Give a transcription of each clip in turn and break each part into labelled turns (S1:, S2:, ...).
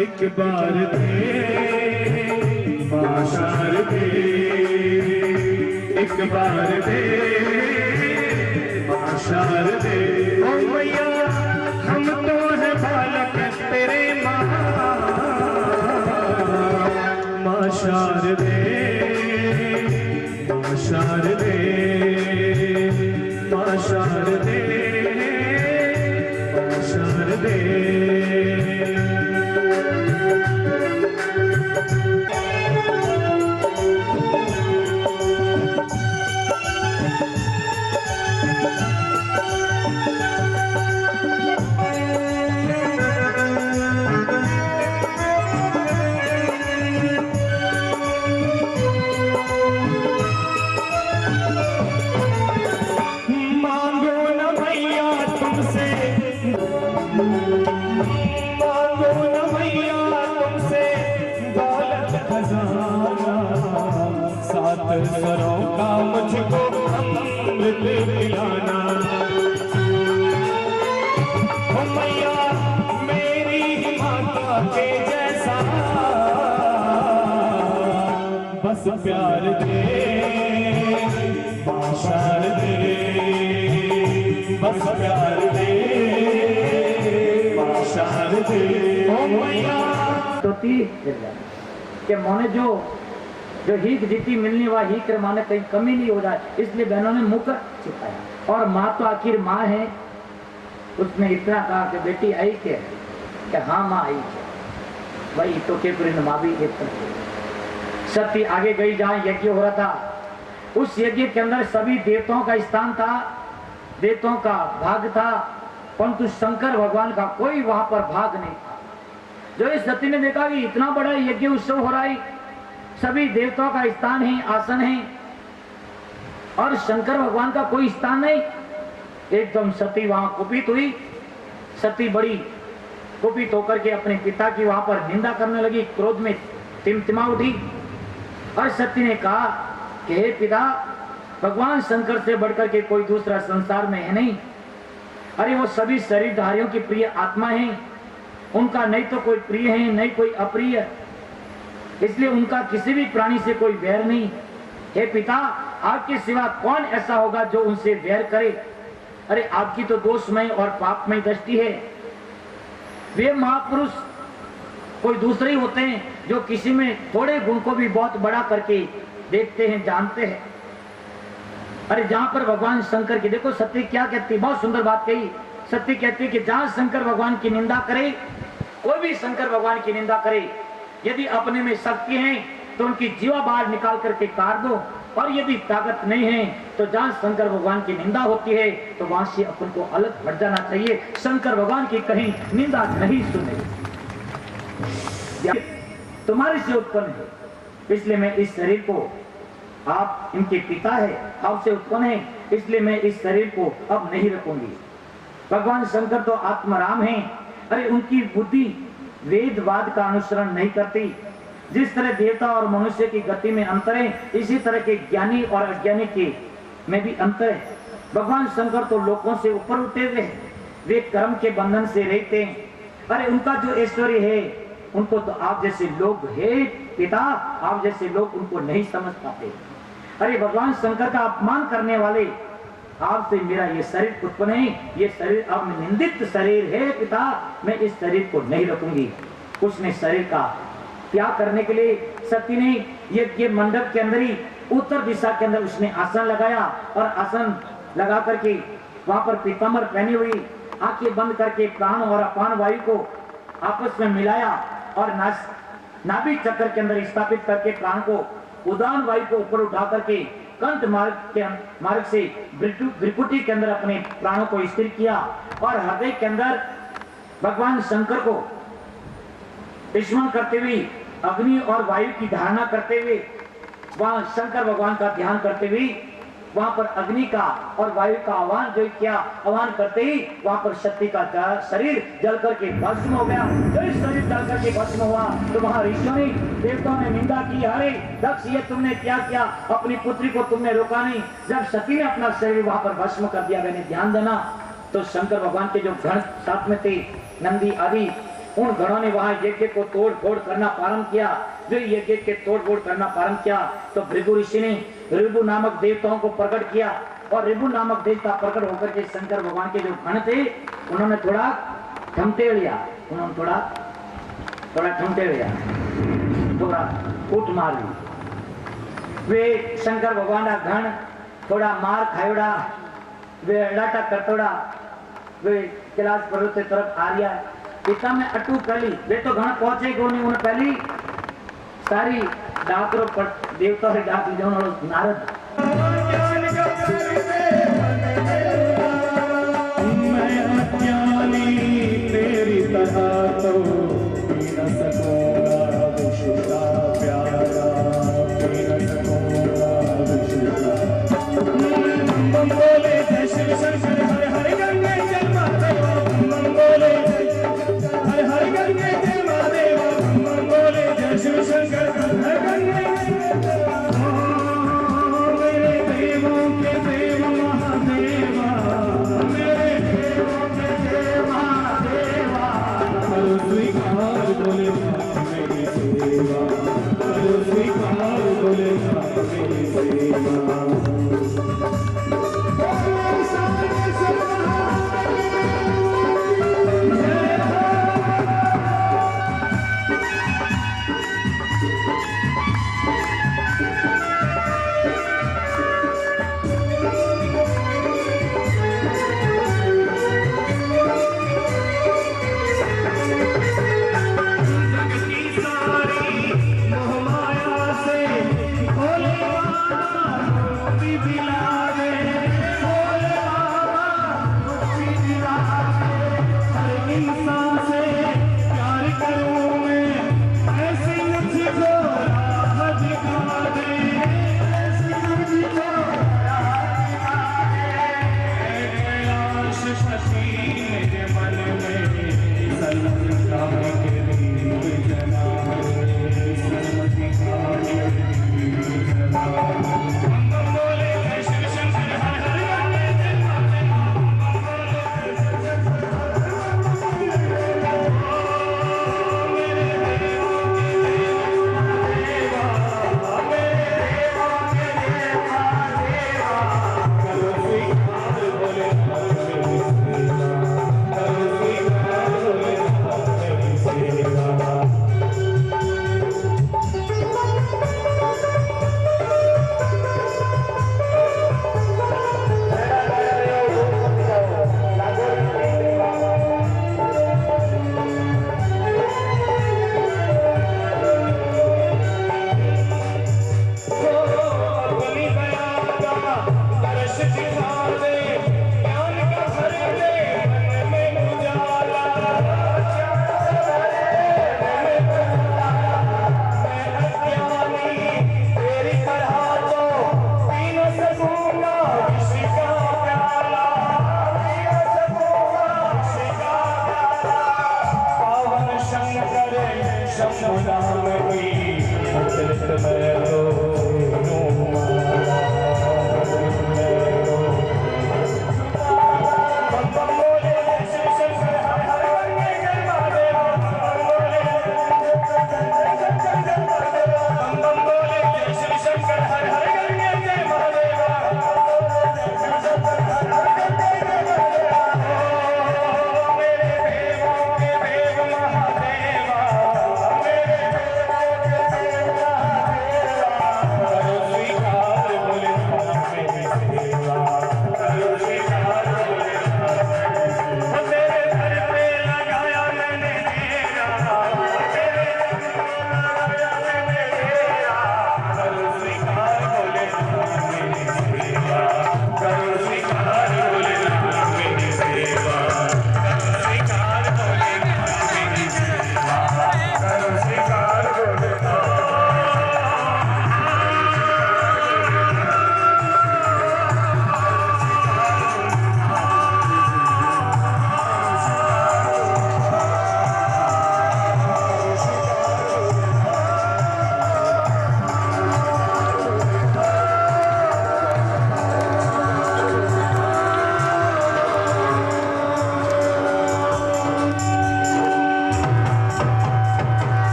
S1: एक बार दे माशार दे, एक बार दे माशार दे। ओ भैया हम तो है बालक तेरे माशार दे, माशार दे, माशार दे, माशार दे। सरों का मुझको अमृत पिलाना, ओ मैया मेरी माता के जैसा बस प्यार दे माशार दे, बस प्यार दे माशार दे। ओ मैया
S2: तो के मोने जो हीक जीती मिलनी वह हीक माने कहीं कमी नहीं हो जाए, इसलिए बहनों ने मुख छिपाया। और माँ तो आखिर माँ है, उसने इतना कहा कि बेटी आई के, हाँ माँ आई के, वही तो के माँ भी एक सती आगे गई जहाँ यज्ञ हो रहा था। उस यज्ञ के अंदर सभी देवताओं का स्थान था, देवताओं का भाग था, परंतु शंकर भगवान का कोई वहां पर भाग नहीं था। जो इस सती ने देखा कि इतना बड़ा यज्ञ उत्सव हो रहा है, सभी देवताओं का स्थान है, आसन है, और शंकर भगवान का कोई स्थान नहीं। एकदम सती वहां कुपित हुई। सती बड़ी कुपित होकर के अपने पिता की वहां पर निंदा करने लगी, क्रोध में टिमटिमा उठी और सती ने कहा कि हे पिता, भगवान शंकर से बढ़कर के कोई दूसरा संसार में है नहीं। अरे वो सभी शरीरधारियों की प्रिय आत्मा है, उनका नहीं तो कोई प्रिय है नहीं कोई अप्रिय, इसलिए उनका किसी भी प्राणी से कोई वैर नहीं। हे पिता, आपके सिवा कौन ऐसा होगा जो उनसे वैर करे। अरे आपकी तो दोषमय और पापमय दृष्टि है। वे महापुरुष कोई दूसरे ही होते हैं जो किसी में थोड़े गुण को भी बहुत बड़ा करके देखते हैं, जानते हैं। अरे जहां पर भगवान शंकर की, देखो सती क्या कहती, बहुत सुंदर बात कही। सती कहती है कि जहां शंकर भगवान की निंदा करे, कोई भी शंकर भगवान की निंदा करे, यदि अपने में शक्ति है तो उनकी जीवा बाहर निकाल करके काट दो, और यदि ताकत नहीं है तो जहां शंकर भगवान की निंदा होती है तो वहां से अपन को अलग हट जाना चाहिए। शंकर भगवान की कहीं निंदा नहीं सुने, तुम्हारे से उत्पन्न है, इसलिए मैं इस शरीर को, आप इनके पिता है, आपसे उत्पन्न है, इसलिए मैं इस शरीर को अब नहीं रखूंगी। भगवान शंकर तो आत्मराम हैं। अरे उनकी बुद्धि वेदवाद का अनुसरण नहीं करती। जिस तरह देवता और मनुष्य की गति में अंतर है, इसी तरह के ज्ञानी और अज्ञानी के में भी अंतर है। भगवान शंकर तो लोगों से ऊपर उठे हुए हैं, वे कर्म के बंधन से रहते हैं। अरे उनका जो ऐश्वर्य है, उनको तो आप जैसे लोग है पिता, आप जैसे लोग उनको नहीं समझ पाते। अरे भगवान शंकर का अपमान करने वाले, आपसे मेरा ये शरीर उत्पन्न है, ये शरीर अब निंदित शरीर है पिता, मैं इस शरीर को नहीं रखूंगी। उसने शरीर का त्याग करने के लिए सती ने यज्ञ मंडप के अंदर ही उत्तर दिशा के अंदर उसने आसन लगाया, और आसन लगा करके वहां पर पीताम्बर पहनी हुई, आंखें बंद करके प्राण और अपान वायु को आपस में मिलाया, और नाभि चक्र के अंदर स्थापित करके प्राण को, उदान वायु को ऊपर उठा करके कंठ मार्ग से भ्रिकुटी के अंदर अपने प्राणों को स्थिर किया, और हृदय के अंदर भगवान शंकर को स्मरण करते हुए, अग्नि और वायु की धारणा करते हुए, वहां शंकर भगवान का ध्यान करते हुए वहां पर अग्नि का और वायु का आह्वान जो किया, आह्वान करते ही वहां पर शक्ति का शरीर जल करके भस्म हो गया। जो इस शरीर जल करके भस्म हुआ तो वहां ऋषियों ने, देवताओं ने निंदा की, अरे दक्ष ये तुमने क्या किया, अपनी पुत्री को तुमने रोका नहीं। जब सती ने अपना शरीर वहां पर भस्म कर दिया, मैंने ध्यान देना, तो शंकर भगवान के जो गण साथ में थे, नंदी आदि, उन गणों ने वहां यज्ञ को तोड़ फोड़ करना प्रारंभ किया। जो यज्ञ के तोड़ फोड़ करना प्रारंभ किया तो भृगु ऋषि ने ऋभु नामक देवताओं को प्रकट किया, और ऋभु नामक देवता प्रकट होकर के शंकर भगवान के जो गण थे उन्होंने थोड़ा ठमते लिया, उन्होंने थोड़ा ठमते लिया, थोड़ा कूट मार ली। वे शंकर भगवान का गण थोड़ा मार खायोड़ा, वे अड़ाटा करतोड़ा, वे कैलाश पर्वत की तरफ आ गया। पिता में अटू कर ली, वे तो घर पहुंचे को नहीं, उन्हें पहली सारी डाकरों पर देवता से डाक ली नारद।
S1: मैं अज्ञानी तेरी तरह तो पी न सकूंगा विश्व का प्यारा, पी न सकूंगा विश्व का। बम बोले जय श्री शंकर हरे हरे गंगे जय महादेवा, बम बोले हरे हरे गंगे जय महादेवा, बम बोले जय श्री शंकर हरे हरे गंगे। मेरे देवों के देव महादेवा, मेरे देवों के देव महादेवा, करो स्वीकार बोले मेरी सेवा, करो स्वीकार बोले मेरी सेवा।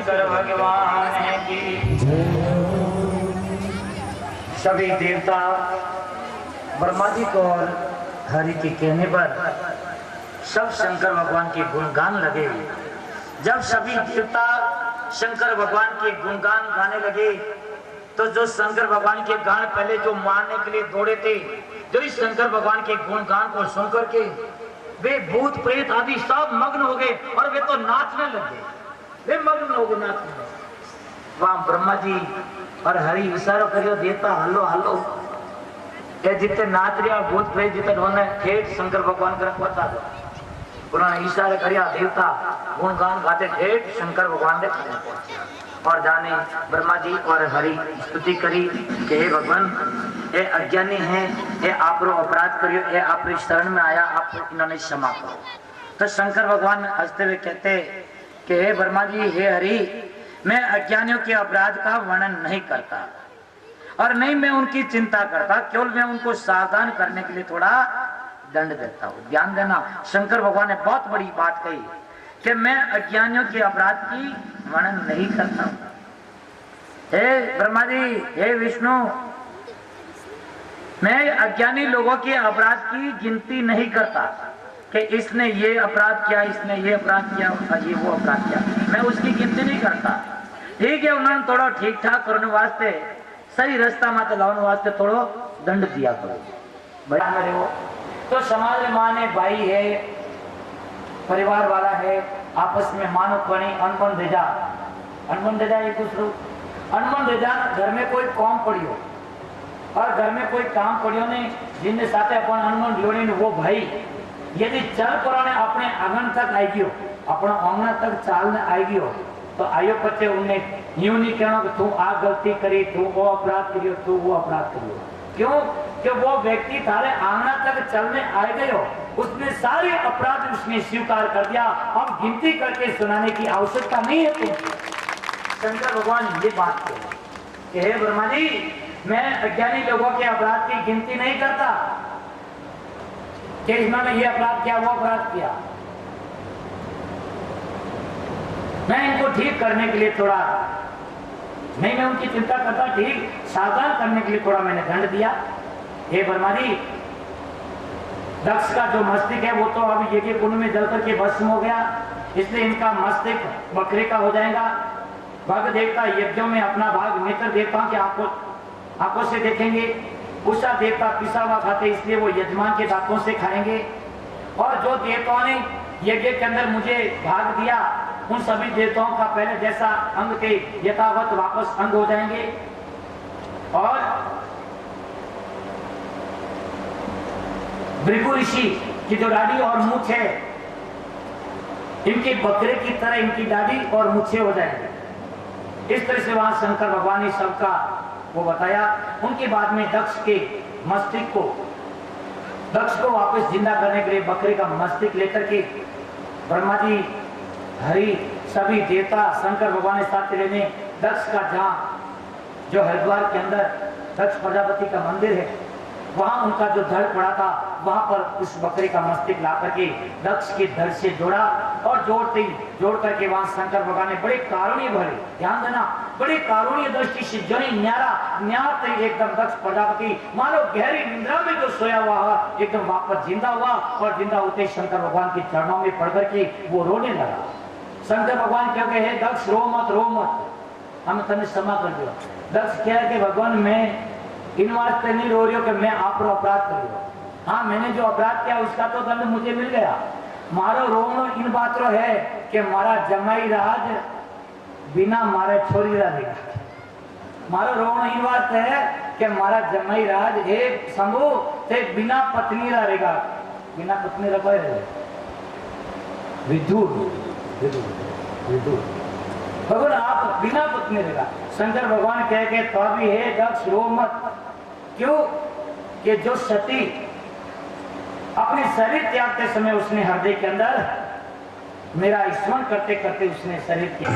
S2: शंकर भगवान की। सभी देवता ब्रह्मा जी को और हरि के कहने पर सब शंकर भगवान के गुणगान लगे। जब सभी देवता शंकर भगवान के गुणगान गाने लगे तो जो शंकर भगवान के गान पहले जो मारने के लिए दौड़े थे, जो इस शंकर भगवान के गुणगान को सुनकर के वे भूत प्रेत आदि सब मग्न हो गए और वे तो नाचने लगे। वे मग्न हो गए नाचने में। वहां ब्रह्मा जी और हरि इशारा करियो देवता हलो हलो ये जितने नाच रहा भूत प्रेत जितने होने ठेठ शंकर भगवान कर पहुंचा दो। उन्होंने इशारा करिया देवता गुणगान गाते ठेठ शंकर भगवान ने और जाने ब्रह्मा जी और हरि स्तुति करी कि हे भगवान ये अज्ञानी है, ये आप अपराध करियो, ये आप शरण में आया, आप इन्होंने क्षमा करो। तो शंकर भगवान हंसते हुए कहते कि हे ब्रह्मा जी, हे हरि, मैं अज्ञानियों के अपराध का वर्णन नहीं करता और नहीं मैं उनकी चिंता करता, केवल मैं उनको सावधान करने के लिए थोड़ा दंड देता हूँ। ध्यान देना, शंकर भगवान ने बहुत बड़ी बात कही कि मैं अज्ञानियों के अपराध की वर्णन नहीं करता हूँ। हे ब्रह्मा जी, हे विष्णु, मैं अज्ञानी लोगों के अपराध की गिनती नहीं करता कि इसने ये अपराध किया, इसने ये अपराध किया, ये वो अपराध किया, मैं उसकी गिनती नहीं करता। ठीक है, उन्होंने थोड़ा ठीक ठाक करने वास्ते सही रास्ता में लाने वास्ते थोड़ा दंड दिया करो मेरे वो। तो समाज में माने भाई है, परिवार वाला है, आपस में मानो कणी अनबन भेजा एक दूसरे अनबन भेजा। घर में कोई काम पड़ियो और घर में कोई काम पड़ियो ने जिनने साथे अपन अनबन जोड़ी ने वो भाई यदि चल पराने अपने आंगन तक आई गयो, अपना आंगना तक चालने आई गयो तो आयो पचे उन्हें यूं नहीं कहना कि तू आ गलती करी, तू वो अपराध करियो, तू वो अपराध करियो। क्यों? कि वो व्यक्ति थारे आंगना तक चलने आए गए हो, उसने सारे अपराध उसने स्वीकार कर दिया। अब गिनती करके सुनाने की आवश्यकता नहीं है तुम। शंकर भगवान ये बात कहे कि हे ब्रह्मा जी, मैं अज्ञानी लोगों के अपराध की गिनती नहीं करता कि इन्होंने ये अपराध किया, वो अपराध किया। मैं इनको ठीक करने के लिए थोड़ा नहीं, मैं उनकी चिंता करता, ठीक सावधान करने के लिए थोड़ा मैंने दंड दिया। हे ब्रह्मा जी, दक्ष का जो मस्तिष्क है वो तो अभी यज्ञ कुंड में जल करके भस्म हो गया, इसलिए इनका मस्तिष्क बकरे का हो जाएगा। भग देवता यज्ञों में अपना भाग नेत्र देवताओं के आंखों से देखेंगे। उषा देवता पिसा हुआ खाते, इसलिए वो यजमान के दांतों से खाएंगे। और जो देवताओं ने यज्ञ के अंदर मुझे भाग दिया, उन सभी देवताओं का पहले जैसा अंग थे यथावत वापस अंग हो जाएंगे। और भृगु ऋषि की जो दाढ़ी और मूछ है, इनके बकरे की तरह इनकी दाढ़ी और मूछे हो जाएंगे। इस तरह से वहां शंकर भगवान ने सबका वो बताया। उनके बाद में दक्ष के मस्तिष्क को, दक्ष को वापस जिंदा करने के लिए बकरे का मस्तिष्क लेकर के ब्रह्मा जी, हरि, सभी देवता शंकर भगवान ने साथ लेने दक्ष का जहाँ जो हरिद्वार के अंदर दक्ष प्रजापति का मंदिर है, वहां उनका जो धड़ पड़ा था, वहां पर उस बकरे का मस्तिष्क ला करके दक्ष के धड़ से जोड़ा और जोड़ करके वहां शंकर भगवान ने बड़े कारुण्य भरे, ध्यान देना, बड़े कारुण्य दृष्टि से जो न्यारा एकदम दक्ष प्रजापति मानो गहरी निंद्रा में जो सोया हुआ एकदम वापस जिंदा हुआ और जिंदा होते शंकर भगवान के चरणों में पड़ करके वो रोने लगा। शंकर भगवान क्या कहे, दक्ष रो मत, हम तने क्षमा कर दो। दक्ष कह के भगवान मैं इन वास्ते नहीं रो रही हो कि मैं आप अपराध कर रही हूँ। हाँ, मैंने जो अपराध किया उसका तो दंड मुझे मिल गया। मारो रोनो इन बात रो है कि मारा जमाई राज बिना मारे छोरी रहेगा। मारो रोनो इन बात है कि मारा जमाई राज एक शंभु ते बिना पत्नी रहेगा। बिना पत्नी रखो विदुर भगवान आप बिना पत्नी रहेगा। शंकर भगवान कह के तो भी है दक्ष रो मत। क्यों? कि जो सती अपने शरीर त्यागते समय उसने हृदय के अंदर मेरा स्मरण करते करते उसने शरीर किया।